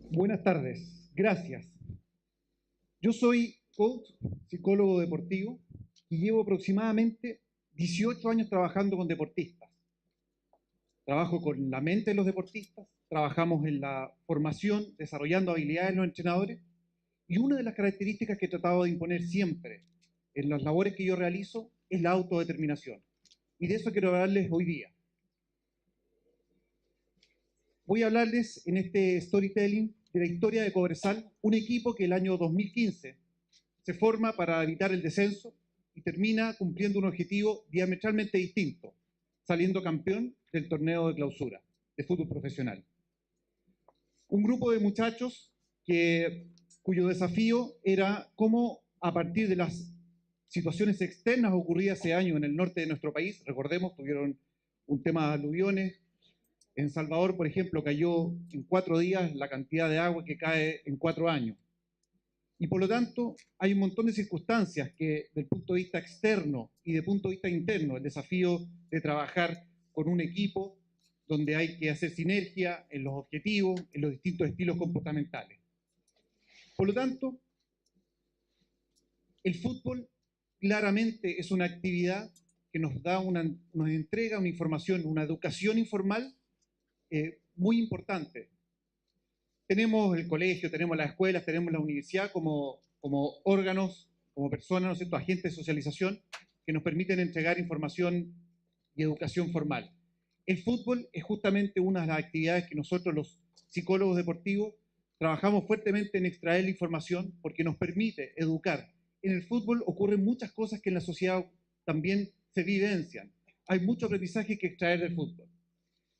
Buenas tardes, gracias. Yo soy coach, psicólogo deportivo y llevo aproximadamente 18 años trabajando con deportistas. Trabajo con la mente de los deportistas, trabajamos en la formación, desarrollando habilidades de los entrenadores, y una de las características que he tratado de imponer siempre en las labores que yo realizo es la autodeterminación. Y de eso quiero hablarles hoy día. Voy a hablarles en este storytelling de la historia de Cobresal, un equipo que el año 2015 se forma para evitar el descenso y termina cumpliendo un objetivo diametralmente distinto, saliendo campeón del torneo de clausura de fútbol profesional. Un grupo de muchachos cuyo desafío era cómo, a partir de las situaciones externas ocurridas ese año en el norte de nuestro país, recordemos, tuvieron un tema de aluviones. En Salvador, por ejemplo, cayó en 4 días la cantidad de agua que cae en 4 años. Y por lo tanto, hay un montón de circunstancias que, desde el punto de vista externo y desde el punto de vista interno, el desafío de trabajar con un equipo donde hay que hacer sinergia en los objetivos, en los distintos estilos comportamentales. Por lo tanto, el fútbol claramente es una actividad que nos entrega una información, una educación informal muy importante. Tenemos el colegio, tenemos las escuelas, tenemos la universidad como órganos, como personas, ¿no es cierto?, agentes de socialización que nos permiten entregar información y educación formal. El fútbol es justamente una de las actividades que nosotros, los psicólogos deportivos, trabajamos fuertemente en extraer la información porque nos permite educar. En el fútbol ocurren muchas cosas que en la sociedad también se vivencian. Hay mucho aprendizaje que extraer del fútbol.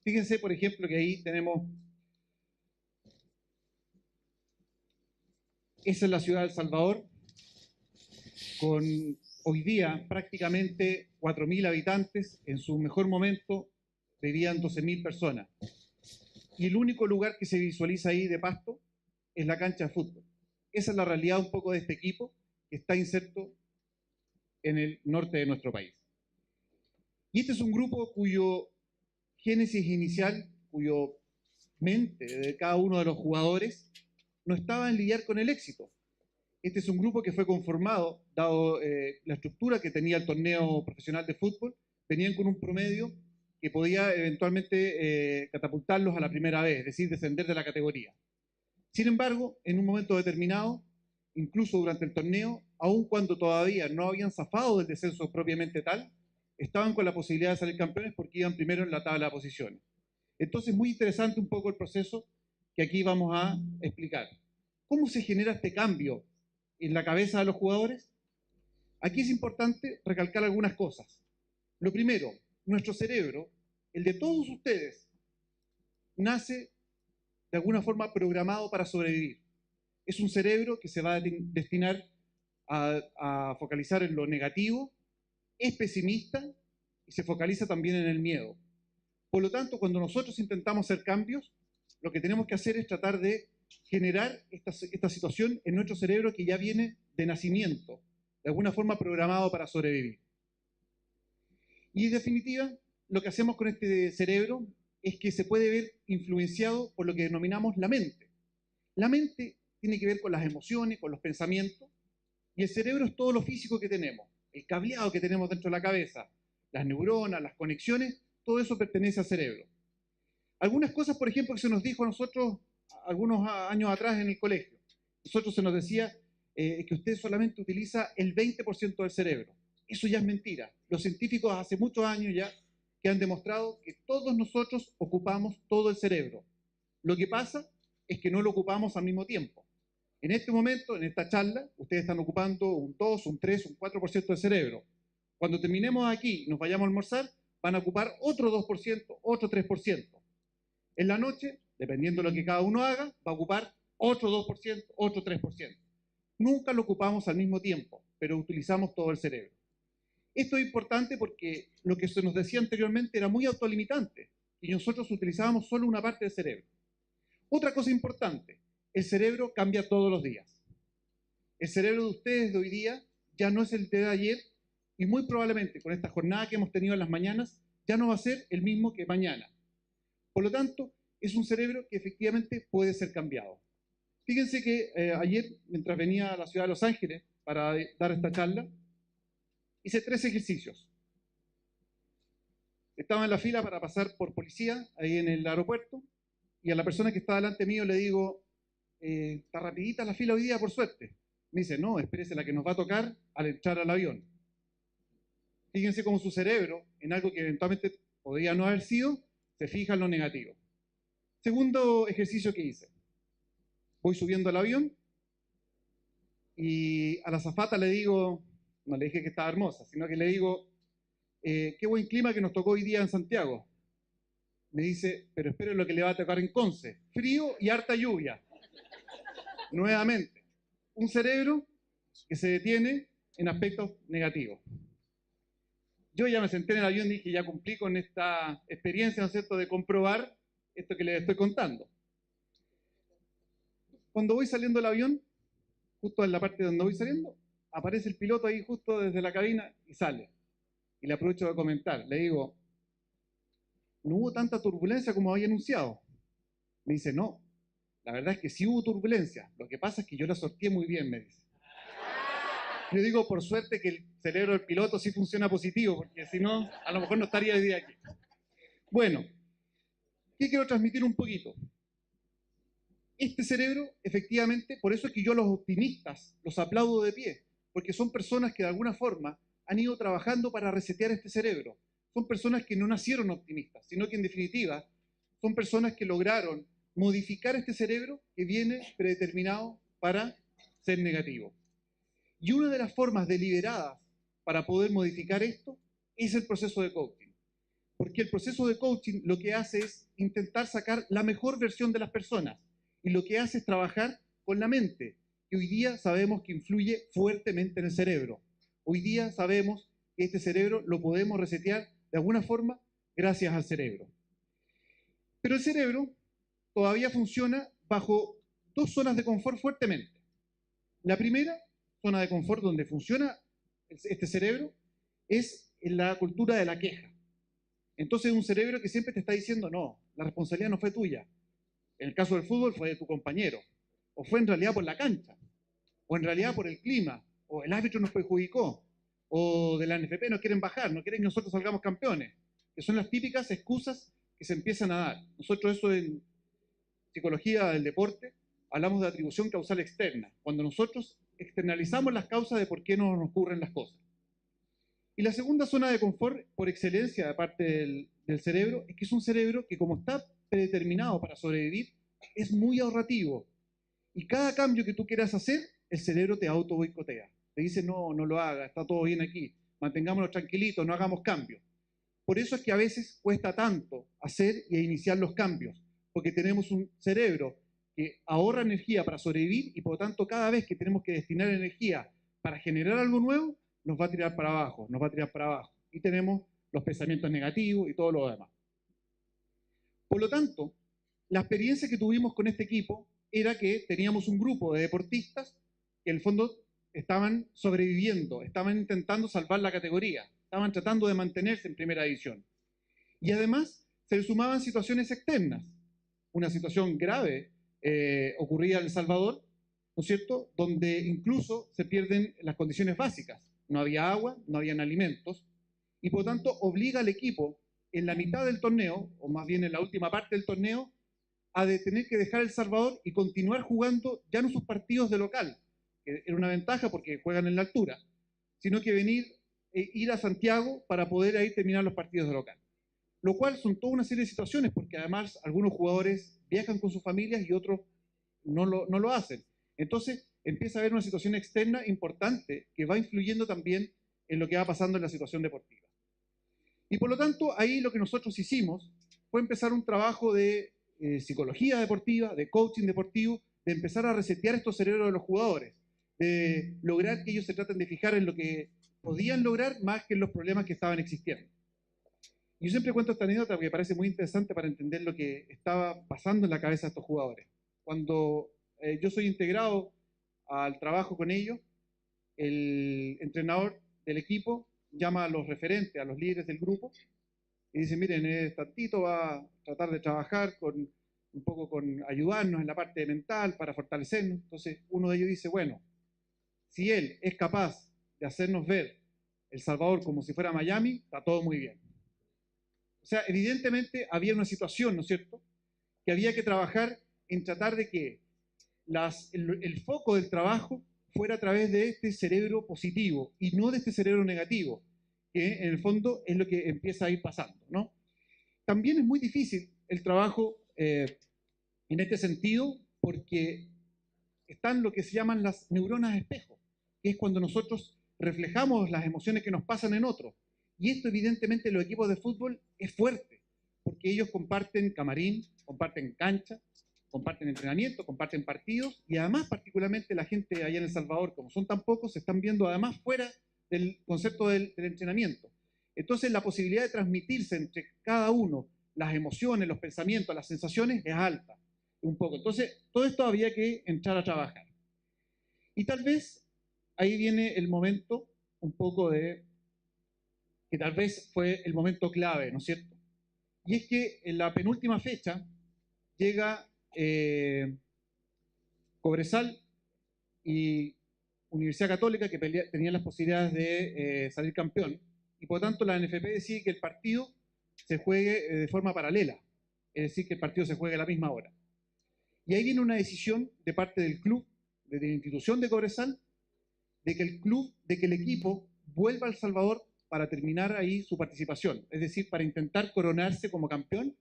Fíjense, por ejemplo, que ahí tenemos. Esa es la ciudad de El Salvador, con hoy día prácticamente 4.000 habitantes. En su mejor momento vivían 12.000 personas. Y el único lugar que se visualiza ahí de pasto es la cancha de fútbol. Esa es la realidad un poco de este equipo que está inserto en el norte de nuestro país. Y este es un grupo cuyo génesis inicial, cuyo mente de cada uno de los jugadores no estaba en lidiar con el éxito. Este es un grupo que fue conformado, dado la estructura que tenía el torneo profesional de fútbol, venían con un promedio que podía eventualmente catapultarlos a la primera vez, es decir, descender de la categoría. Sin embargo, en un momento determinado, incluso durante el torneo, aun cuando todavía no habían zafado del descenso propiamente tal, estaban con la posibilidad de salir campeones porque iban primero en la tabla de posiciones. Entonces, muy interesante un poco el proceso que aquí vamos a explicar. ¿Cómo se genera este cambio en la cabeza de los jugadores? Aquí es importante recalcar algunas cosas. Lo primero, nuestro cerebro, el de todos ustedes, nace de alguna forma programado para sobrevivir. Es un cerebro que se va a destinar a focalizar en lo negativo, es pesimista y se focaliza también en el miedo. Por lo tanto, cuando nosotros intentamos hacer cambios, lo que tenemos que hacer es tratar de generar esta situación en nuestro cerebro que ya viene de nacimiento, de alguna forma programado para sobrevivir. Y en definitiva, lo que hacemos con este cerebro es que se puede ver influenciado por lo que denominamos la mente. La mente tiene que ver con las emociones, con los pensamientos, y el cerebro es todo lo físico que tenemos, el cableado que tenemos dentro de la cabeza, las neuronas, las conexiones, todo eso pertenece al cerebro. Algunas cosas, por ejemplo, que se nos dijo a nosotros algunos años atrás en el colegio. Nosotros se nos decía que usted solamente utiliza el 20% del cerebro. Eso ya es mentira. Los científicos hace muchos años ya que han demostrado que todos nosotros ocupamos todo el cerebro. Lo que pasa es que no lo ocupamos al mismo tiempo. En este momento, en esta charla, ustedes están ocupando un 2, un 3, un 4% del cerebro. Cuando terminemos aquí y nos vayamos a almorzar, van a ocupar otro 2%, otro 3%. En la noche, dependiendo de lo que cada uno haga, va a ocupar otro 2%, otro 3%. Nunca lo ocupamos al mismo tiempo, pero utilizamos todo el cerebro. Esto es importante porque lo que se nos decía anteriormente era muy autolimitante y nosotros utilizábamos solo una parte del cerebro. Otra cosa importante, el cerebro cambia todos los días. El cerebro de ustedes de hoy día ya no es el de ayer y muy probablemente con esta jornada que hemos tenido en las mañanas ya no va a ser el mismo que mañana. Por lo tanto, es un cerebro que efectivamente puede ser cambiado. Fíjense que ayer, mientras venía a la ciudad de Los Ángeles para dar esta charla, hice 3 ejercicios. Estaba en la fila para pasar por policía, ahí en el aeropuerto, y a la persona que estaba delante mío le digo, está rapidita la fila hoy día, por suerte. Me dice, no, espérese la que nos va a tocar al entrar al avión. Fíjense cómo su cerebro, en algo que eventualmente podría no haber sido, se fija en lo negativo. Segundo ejercicio que hice. Voy subiendo al avión y a la azafata le digo, no le dije que estaba hermosa, sino que le digo, qué buen clima que nos tocó hoy día en Santiago. Me dice, pero espero lo que le va a tocar en Conce. Frío y harta lluvia. Nuevamente, un cerebro que se detiene en aspectos negativos. Yo ya me senté en el avión y dije, ya cumplí con esta experiencia, ¿no es cierto?, de comprobar esto que les estoy contando. Cuando voy saliendo del avión, justo en la parte donde voy saliendo, aparece el piloto ahí justo desde la cabina y sale. Y le aprovecho de comentar. Le digo, no hubo tanta turbulencia como había anunciado. Me dice, no, la verdad es que sí hubo turbulencia. Lo que pasa es que yo la sorteé muy bien, me dice. Yo digo, por suerte que el cerebro del piloto sí funciona positivo, porque si no, a lo mejor no estaría hoy día aquí. Bueno, ¿qué quiero transmitir un poquito? Este cerebro, efectivamente, por eso es que yo a los optimistas los aplaudo de pie, porque son personas que de alguna forma han ido trabajando para resetear este cerebro. Son personas que no nacieron optimistas, sino que en definitiva son personas que lograron modificar este cerebro que viene predeterminado para ser negativo. Y una de las formas deliberadas para poder modificar esto es el proceso de coaching. Porque el proceso de coaching lo que hace es intentar sacar la mejor versión de las personas. Y lo que hace es trabajar con la mente, que hoy día sabemos que influye fuertemente en el cerebro. Hoy día sabemos que este cerebro lo podemos resetear de alguna forma gracias al cerebro. Pero el cerebro todavía funciona bajo 2 zonas de confort fuertemente. La primera zona de confort donde funciona este cerebro es en la cultura de la queja. Entonces es un cerebro que siempre te está diciendo, no, la responsabilidad no fue tuya. En el caso del fútbol fue de tu compañero. O fue en realidad por la cancha. O en realidad por el clima. O el árbitro nos perjudicó. O de la NFP no quieren bajar, no quieren que nosotros salgamos campeones. Que son las típicas excusas que se empiezan a dar. Nosotros eso en psicología del deporte hablamos de atribución causal externa. Cuando nosotros externalizamos las causas de por qué no nos ocurren las cosas. Y la segunda zona de confort, por excelencia de parte del cerebro, es que es un cerebro que como está predeterminado para sobrevivir, es muy ahorrativo. Y cada cambio que tú quieras hacer, el cerebro te auto boicotea. Te dice, no, no lo hagas, está todo bien aquí, mantengámonos tranquilitos, no hagamos cambios. Por eso es que a veces cuesta tanto hacer y iniciar los cambios, porque tenemos un cerebro que ahorra energía para sobrevivir y por lo tanto cada vez que tenemos que destinar energía para generar algo nuevo, nos va a tirar para abajo, nos va a tirar para abajo. Y tenemos los pensamientos negativos y todo lo demás. Por lo tanto, la experiencia que tuvimos con este equipo era que teníamos un grupo de deportistas que en el fondo estaban sobreviviendo, estaban intentando salvar la categoría, estaban tratando de mantenerse en primera división. Y además se le sumaban situaciones externas. Una situación grave ocurría en El Salvador, ¿no es cierto?, donde incluso se pierden las condiciones básicas. No había agua, no habían alimentos, y por lo tanto obliga al equipo en la mitad del torneo, o más bien en la última parte del torneo, a tener que dejar El Salvador y continuar jugando ya no sus partidos de local, que era una ventaja porque juegan en la altura, sino que ir a Santiago para poder ahí terminar los partidos de local. Lo cual son toda una serie de situaciones, porque además algunos jugadores viajan con sus familias y otros no lo hacen. Entonces empieza a haber una situación externa importante que va influyendo también en lo que va pasando en la situación deportiva. Y por lo tanto, ahí lo que nosotros hicimos fue empezar un trabajo de psicología deportiva, de coaching deportivo, de empezar a resetear estos cerebros de los jugadores, de lograr que ellos se traten de fijar en lo que podían lograr más que en los problemas que estaban existiendo. Yo siempre cuento esta anécdota porque me parece muy interesante para entender lo que estaba pasando en la cabeza de estos jugadores. Cuando yo soy integrado al trabajo con ellos, el entrenador del equipo llama a los referentes, a los líderes del grupo, y dice, miren, Tantito va a tratar de trabajar con un poco con ayudarnos en la parte mental para fortalecernos. Entonces uno de ellos dice, bueno, si él es capaz de hacernos ver El Salvador como si fuera Miami, está todo muy bien. O sea, evidentemente había una situación, ¿no es cierto?, que había que trabajar en tratar de que el foco del trabajo fuera a través de este cerebro positivo y no de este cerebro negativo, que en el fondo es lo que empieza a ir pasando, ¿no? También es muy difícil el trabajo en este sentido porque están lo que se llaman las neuronas espejo, que es cuando nosotros reflejamos las emociones que nos pasan en otros. Y esto evidentemente en los equipos de fútbol es fuerte, porque ellos comparten camarín, comparten cancha, comparten entrenamiento, comparten partidos, y además particularmente la gente allá en El Salvador, como son tan pocos, se están viendo además fuera del concepto del entrenamiento. Entonces la posibilidad de transmitirse entre cada uno las emociones, los pensamientos, las sensaciones es alta, un poco. Entonces todo esto había que entrar a trabajar. Y tal vez ahí viene el momento un poco de, que tal vez fue el momento clave, ¿no es cierto? Y es que en la penúltima fecha llega Cobresal y Universidad Católica, que tenían las posibilidades de salir campeón, y por lo tanto la NFP decide que el partido se juegue de forma paralela, es decir, que el partido se juegue a la misma hora. Y ahí viene una decisión de parte del club, de la institución de Cobresal, de que el equipo vuelva a El Salvador para terminar ahí su participación, es decir, para intentar coronarse como campeón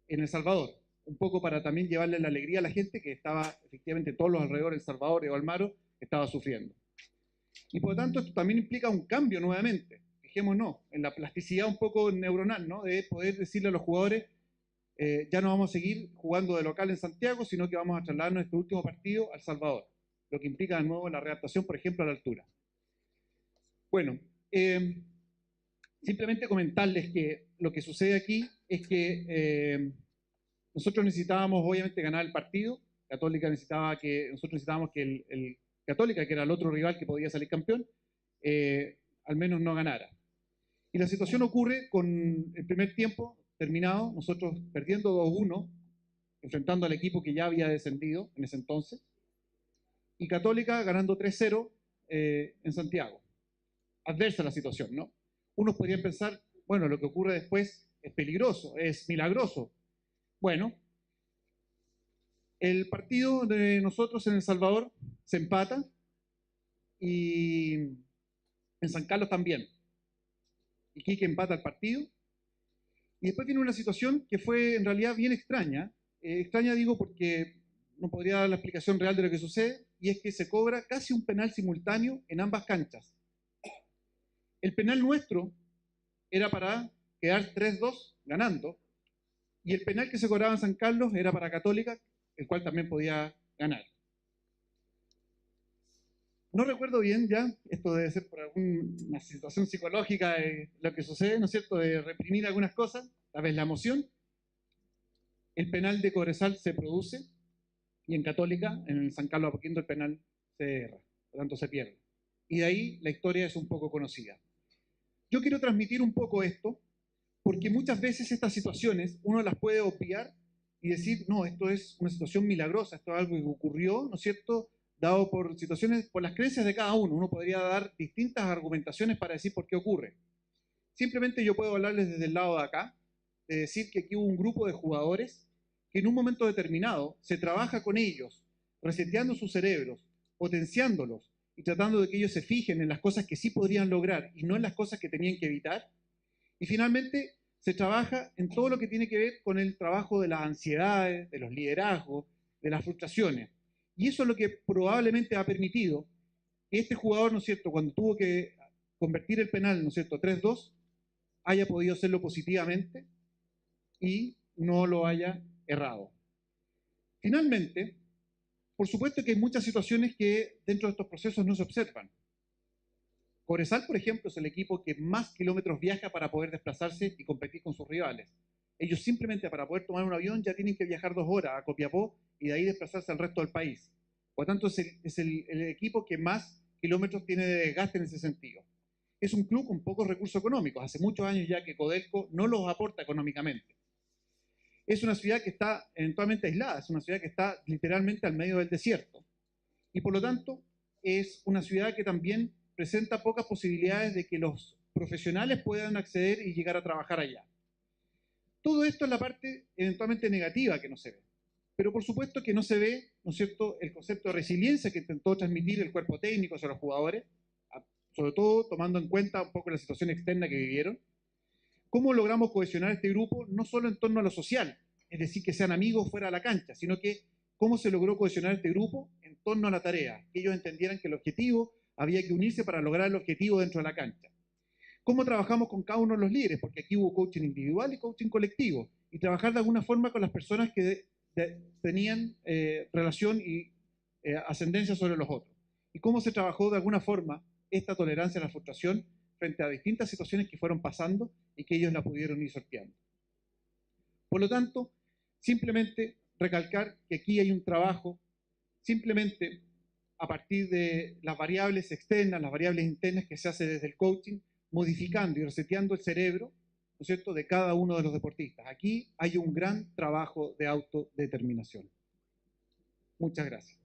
en El Salvador, un poco para también llevarle la alegría a la gente que estaba, efectivamente, todos los alrededores de El Salvador y Valmaro estaba sufriendo. Y por lo tanto, esto también implica un cambio nuevamente, fijémonos, en la plasticidad un poco neuronal, ¿no?, de poder decirle a los jugadores, ya no vamos a seguir jugando de local en Santiago, sino que vamos a trasladar nuestro último partido al Salvador, lo que implica de nuevo la readaptación, por ejemplo, a la altura. Bueno, simplemente comentarles que lo que sucede aquí es que nosotros necesitábamos obviamente ganar el partido. Nosotros necesitábamos que el Católica, que era el otro rival que podía salir campeón, al menos no ganara. Y la situación ocurre con el primer tiempo terminado, nosotros perdiendo 2-1, enfrentando al equipo que ya había descendido en ese entonces, y Católica ganando 3-0 en Santiago. Adversa la situación, ¿no? Unos podrían pensar, bueno, lo que ocurre después es peligroso, es milagroso. Bueno, el partido de nosotros en El Salvador se empata y en San Carlos también. Iquique empata el partido. Y después viene una situación que fue en realidad bien extraña. Extraña digo porque no podría dar la explicación real de lo que sucede, y es que se cobra casi un penal simultáneo en ambas canchas. El penal nuestro era para quedar 3-2 ganando, y el penal que se cobraba en San Carlos era para Católica, el cual también podía ganar. No recuerdo bien ya, esto debe ser por alguna situación psicológica de lo que sucede, ¿no es cierto?, de reprimir algunas cosas, tal vez la emoción. El penal de Cobresal se produce y en Católica, en el San Carlos Apoquindo, el penal se erra, por lo tanto se pierde. Y de ahí la historia es un poco conocida. Yo quiero transmitir un poco esto porque muchas veces estas situaciones uno las puede obviar y decir, no, esto es una situación milagrosa, esto es algo que ocurrió, ¿no es cierto?, dado por situaciones, por las creencias de cada uno. Uno podría dar distintas argumentaciones para decir por qué ocurre. Simplemente yo puedo hablarles desde el lado de acá, de decir que aquí hubo un grupo de jugadores que en un momento determinado se trabaja con ellos, reseteando sus cerebros, potenciándolos y tratando de que ellos se fijen en las cosas que sí podrían lograr y no en las cosas que tenían que evitar. Y finalmente se trabaja en todo lo que tiene que ver con el trabajo de las ansiedades, de los liderazgos, de las frustraciones. Y eso es lo que probablemente ha permitido que este jugador, ¿no es cierto?, cuando tuvo que convertir el penal, ¿no es cierto?, 3-2, haya podido hacerlo positivamente y no lo haya errado. Finalmente, por supuesto que hay muchas situaciones que dentro de estos procesos no se observan. Cobresal, por ejemplo, es el equipo que más kilómetros viaja para poder desplazarse y competir con sus rivales. Ellos simplemente para poder tomar un avión ya tienen que viajar 2 horas a Copiapó y de ahí desplazarse al resto del país. Por lo tanto, es el equipo que más kilómetros tiene de desgaste en ese sentido. Es un club con pocos recursos económicos. Hace muchos años ya que Codelco no los aporta económicamente. es una ciudad que está eventualmente aislada, es una ciudad que está literalmente al medio del desierto. Y por lo tanto, es una ciudad que también presenta pocas posibilidades de que los profesionales puedan acceder y llegar a trabajar allá. Todo esto es la parte eventualmente negativa que no se ve. Pero por supuesto que no se ve, ¿no es cierto?, el concepto de resiliencia que intentó transmitir el cuerpo técnico hacia los jugadores, sobre todo tomando en cuenta un poco la situación externa que vivieron. ¿Cómo logramos cohesionar este grupo no solo en torno a lo social, es decir, que sean amigos fuera de la cancha, sino que cómo se logró cohesionar este grupo en torno a la tarea, que ellos entendieran que el objetivo había que unirse para lograr el objetivo dentro de la cancha? ¿Cómo trabajamos con cada uno de los líderes? Porque aquí hubo coaching individual y coaching colectivo, y trabajar de alguna forma con las personas que tenían relación y ascendencia sobre los otros. Y cómo se trabajó de alguna forma esta tolerancia a la frustración frente a distintas situaciones que fueron pasando y que ellos la pudieron ir sorteando. Por lo tanto, simplemente recalcar que aquí hay un trabajo simplemente a partir de las variables externas, las variables internas que se hace desde el coaching, modificando y reseteando el cerebro, ¿no es cierto?, de cada uno de los deportistas. Aquí hay un gran trabajo de autodeterminación. Muchas gracias.